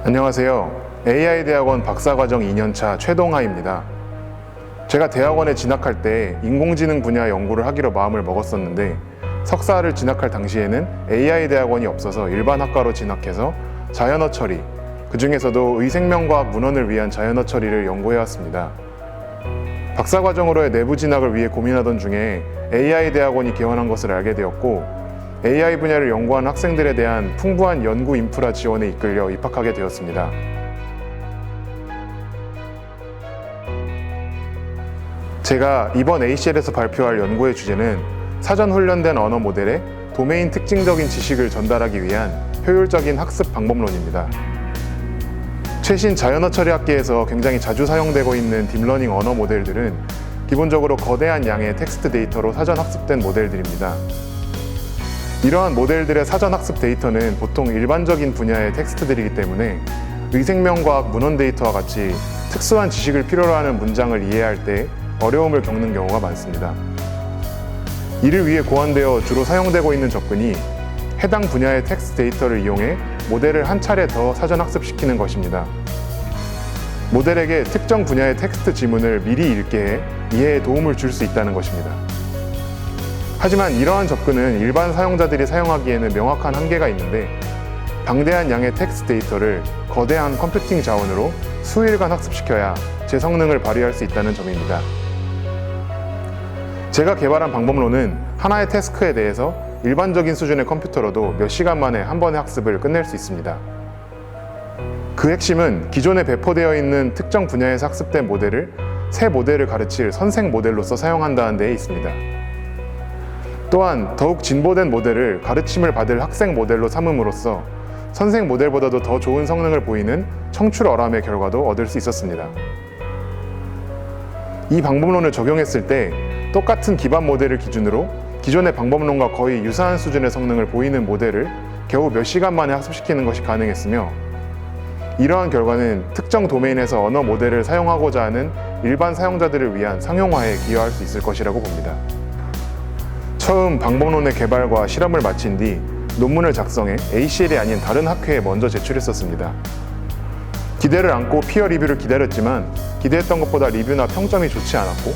안녕하세요. AI대학원 박사과정 2년차 최동하입니다. 제가 대학원에 진학할 때 인공지능 분야 연구를 하기로 마음을 먹었었는데 석사를 진학할 당시에는 AI대학원이 없어서 일반 학과로 진학해서 자연어 처리, 그 중에서도 의생명과학 문헌을 위한 자연어 처리를 연구해왔습니다. 박사과정으로의 내부 진학을 위해 고민하던 중에 AI대학원이 개원한 것을 알게 되었고 AI 분야를 연구하는 학생들에 대한 풍부한 연구 인프라 지원에 이끌려 입학하게 되었습니다. 제가 이번 ACL에서 발표할 연구의 주제는 사전 훈련된 언어 모델에 도메인 특징적인 지식을 전달하기 위한 효율적인 학습 방법론입니다. 최신 자연어 처리 학계에서 굉장히 자주 사용되고 있는 딥러닝 언어 모델들은 기본적으로 거대한 양의 텍스트 데이터로 사전 학습된 모델들입니다. 이러한 모델들의 사전 학습 데이터는 보통 일반적인 분야의 텍스트들이기 때문에 의생명과학 문헌 데이터와 같이 특수한 지식을 필요로 하는 문장을 이해할 때 어려움을 겪는 경우가 많습니다. 이를 위해 고안되어 주로 사용되고 있는 접근이 해당 분야의 텍스트 데이터를 이용해 모델을 한 차례 더 사전 학습시키는 것입니다. 모델에게 특정 분야의 텍스트 지문을 미리 읽게 해 이해에 도움을 줄 수 있다는 것입니다. 하지만 이러한 접근은 일반 사용자들이 사용하기에는 명확한 한계가 있는데 방대한 양의 텍스트 데이터를 거대한 컴퓨팅 자원으로 수일간 학습시켜야 제 성능을 발휘할 수 있다는 점입니다. 제가 개발한 방법론은 하나의 태스크에 대해서 일반적인 수준의 컴퓨터로도 몇 시간 만에 한 번의 학습을 끝낼 수 있습니다. 그 핵심은 기존에 배포되어 있는 특정 분야에서 학습된 모델을 새 모델을 가르칠 선생 모델로서 사용한다는 데에 있습니다. 또한 더욱 진보된 모델을 가르침을 받을 학생 모델로 삼음으로써 선생 모델보다도 더 좋은 성능을 보이는 청출어람의 결과도 얻을 수 있었습니다. 이 방법론을 적용했을 때 똑같은 기반 모델을 기준으로 기존의 방법론과 거의 유사한 수준의 성능을 보이는 모델을 겨우 몇 시간 만에 학습시키는 것이 가능했으며 이러한 결과는 특정 도메인에서 언어 모델을 사용하고자 하는 일반 사용자들을 위한 상용화에 기여할 수 있을 것이라고 봅니다. 처음 방법론의 개발과 실험을 마친 뒤 논문을 작성해 ACL이 아닌 다른 학회에 먼저 제출했었습니다. 기대를 안고 피어 리뷰를 기다렸지만 기대했던 것보다 리뷰나 평점이 좋지 않았고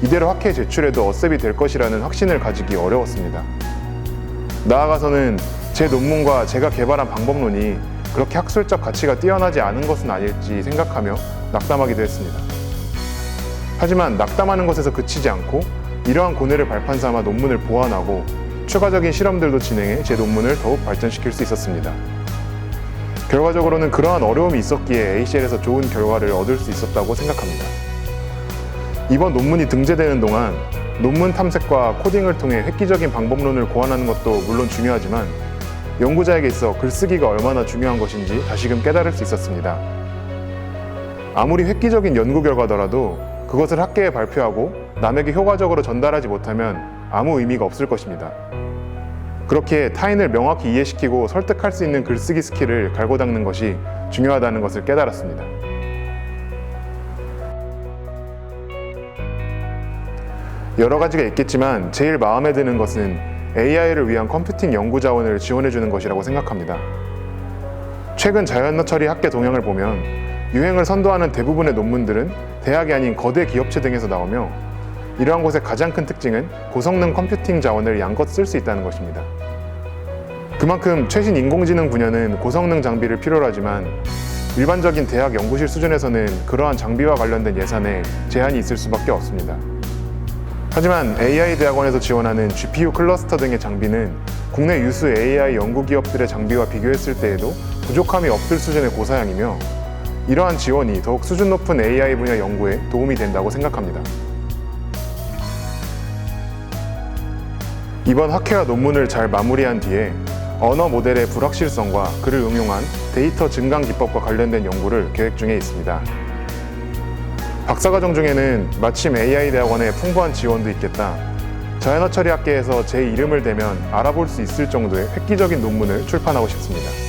이대로 학회에 제출해도 어셉이 될 것이라는 확신을 가지기 어려웠습니다. 나아가서는 제 논문과 제가 개발한 방법론이 그렇게 학술적 가치가 뛰어나지 않은 것은 아닐지 생각하며 낙담하기도 했습니다. 하지만 낙담하는 것에서 그치지 않고 이러한 고뇌를 발판 삼아 논문을 보완하고 추가적인 실험들도 진행해 제 논문을 더욱 발전시킬 수 있었습니다. 결과적으로는 그러한 어려움이 있었기에 ACL에서 좋은 결과를 얻을 수 있었다고 생각합니다. 이번 논문이 등재되는 동안 논문 탐색과 코딩을 통해 획기적인 방법론을 고안하는 것도 물론 중요하지만 연구자에게 있어 글쓰기가 얼마나 중요한 것인지 다시금 깨달을 수 있었습니다. 아무리 획기적인 연구 결과더라도 그것을 학계에 발표하고 남에게 효과적으로 전달하지 못하면 아무 의미가 없을 것입니다. 그렇게 타인을 명확히 이해시키고 설득할 수 있는 글쓰기 스킬을 갈고 닦는 것이 중요하다는 것을 깨달았습니다. 여러 가지가 있겠지만 제일 마음에 드는 것은 AI를 위한 컴퓨팅 연구 자원을 지원해주는 것이라고 생각합니다. 최근 자연어 처리 학계 동향을 보면 유행을 선도하는 대부분의 논문들은 대학이 아닌 거대 기업체 등에서 나오며 이러한 곳의 가장 큰 특징은 고성능 컴퓨팅 자원을 양껏 쓸 수 있다는 것입니다. 그만큼 최신 인공지능 분야는 고성능 장비를 필요로 하지만 일반적인 대학 연구실 수준에서는 그러한 장비와 관련된 예산에 제한이 있을 수밖에 없습니다. 하지만 AI 대학원에서 지원하는 GPU 클러스터 등의 장비는 국내 유수 AI 연구 기업들의 장비와 비교했을 때에도 부족함이 없을 수준의 고사양이며 이러한 지원이 더욱 수준 높은 AI 분야 연구에 도움이 된다고 생각합니다. 이번 학회와 논문을 잘 마무리한 뒤에 언어 모델의 불확실성과 그를 응용한 데이터 증강 기법과 관련된 연구를 계획 중에 있습니다. 박사과정 중에는 마침 AI 대학원의 풍부한 지원도 있겠다. 자연어 처리 학계에서 제 이름을 대면 알아볼 수 있을 정도의 획기적인 논문을 출판하고 싶습니다.